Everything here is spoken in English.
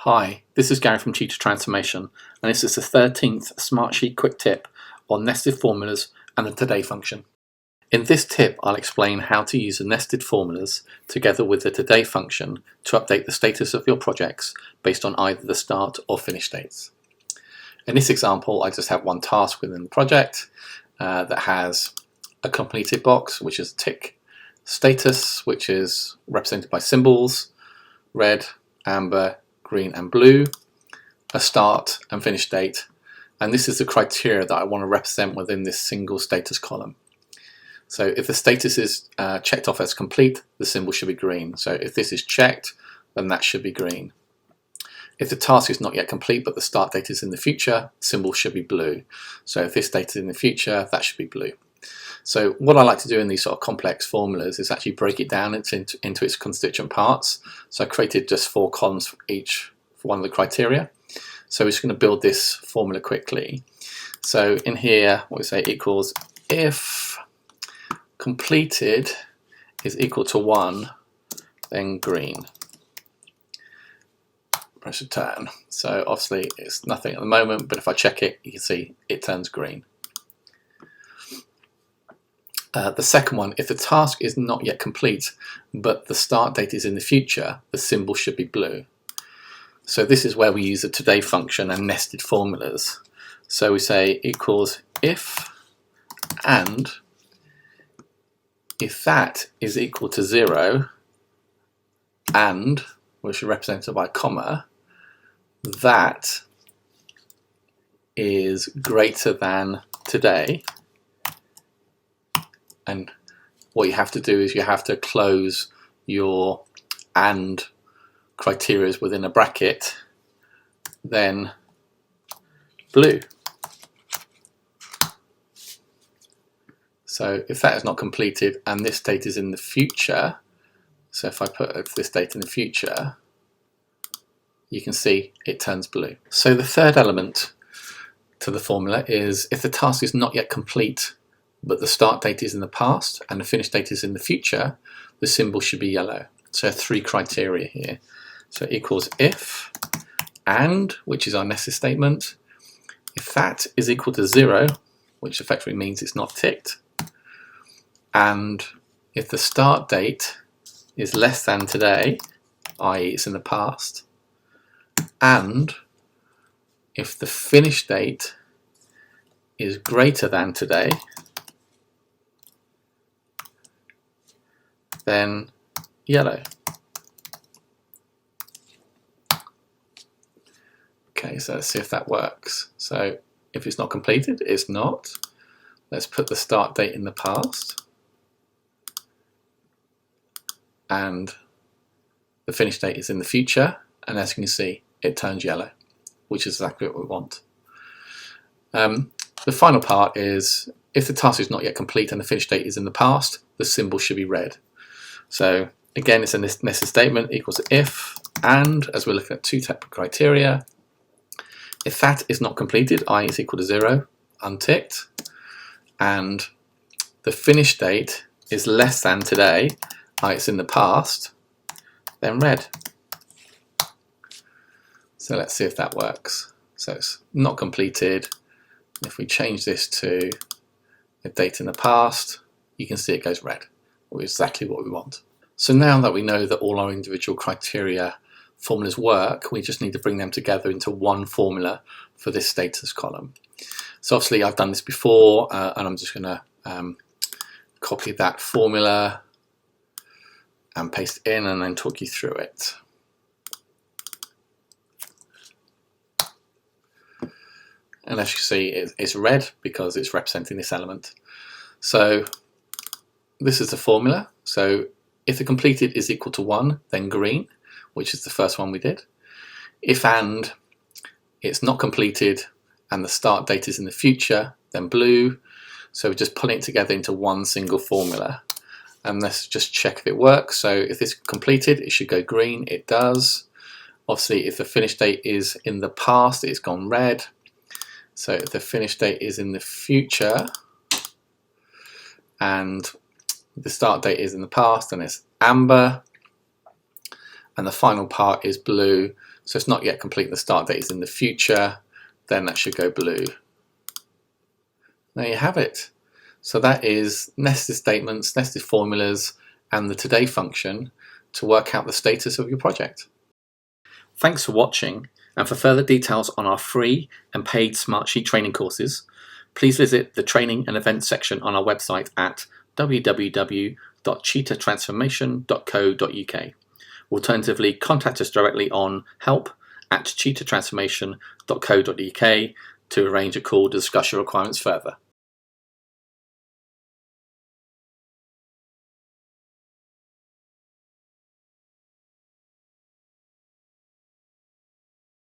Hi, this is Gary from Cheetah Transformation, and this is the 13th Smartsheet quick tip on nested formulas and the today function. In this tip, I'll explain how to use the nested formulas together with the today function to update the status of your projects based on either the start or finish dates. In this example, I just have one task within the project that has a completed box, which is a tick, status, which is represented by symbols, red, amber, green and blue, a start and finish date, and this is the criteria that I want to represent within this single status column. So if the status is checked off as complete, the symbol should be green. So if this is checked, then that should be green. If the task is not yet complete but the start date is in the future, the symbol should be blue. So if this date is in the future, that should be blue. So what I like to do in these sort of complex formulas is actually break it down into its constituent parts. So I created just 4 columns for each for one of the criteria. So we're just going to build this formula quickly. So in here, what we say equals if completed is equal to 1, then green. Press return. So obviously it's nothing at the moment, but if I check it, you can see it turns green. The second one, if the task is not yet complete, but the start date is in the future, the symbol should be blue. So this is where we use the today function and nested formulas. So we say equals if and if that is equal to 0 and, which is represented by a comma, that is greater than today. And what you have to do is you have to close your and criteria within a bracket, then blue. So if that is not completed and this date is in the future, so if I put this date in the future, you can see it turns blue. So the third element to the formula is if the task is not yet complete but the start date is in the past and the finish date is in the future, the symbol should be yellow. So 3 criteria here. So equals if and, which is our nested statement, if that is equal to 0, which effectively means it's not ticked, and if the start date is less than today, i.e. it's in the past, and if the finish date is greater than today, then yellow. Okay, so let's see if that works. So if it's not completed, it's not. Let's put the start date in the past and the finish date is in the future, and as you can see it turns yellow, which is exactly what we want. The final part is if the task is not yet complete and the finish date is in the past, the symbol should be red. So again, it's a nested statement equals if and, as we're looking at 2 type of criteria, if that is not completed, i.e. is equal to 0, unticked, and the finish date is less than today, i.e. it's in the past, then red. So let's see if that works. So it's not completed. If we change this to a date in the past, you can see it goes red, which is exactly what we want. So now that we know that all our individual criteria formulas work, we just need to bring them together into one formula for this status column. So obviously I've done this before, and I'm just going to copy that formula and paste it in and then talk you through it. And as you see, it's red because it's representing this element. So this is the formula. So if the completed is equal to 1, then green, which is the first one we did. If and it's not completed and the start date is in the future, then blue. So we're just pulling it together into one single formula. And let's just check if it works. So if this is completed, it should go green. It does. Obviously, if the finish date is in the past, it's gone red. So if the finish date is in the future and the start date is in the past, then it's amber. And the final part is blue. So it's not yet complete. The start date is in the future. Then that should go blue. There you have it. So that is nested statements, nested formulas, and the today function to work out the status of your project. Thanks for watching, and for further details on our free and paid Smartsheet training courses, please visit the training and events section on our website at www.cheetahtransformation.co.uk. Alternatively, contact us directly on help@cheetahtransformation.co.uk to arrange a call to discuss your requirements further.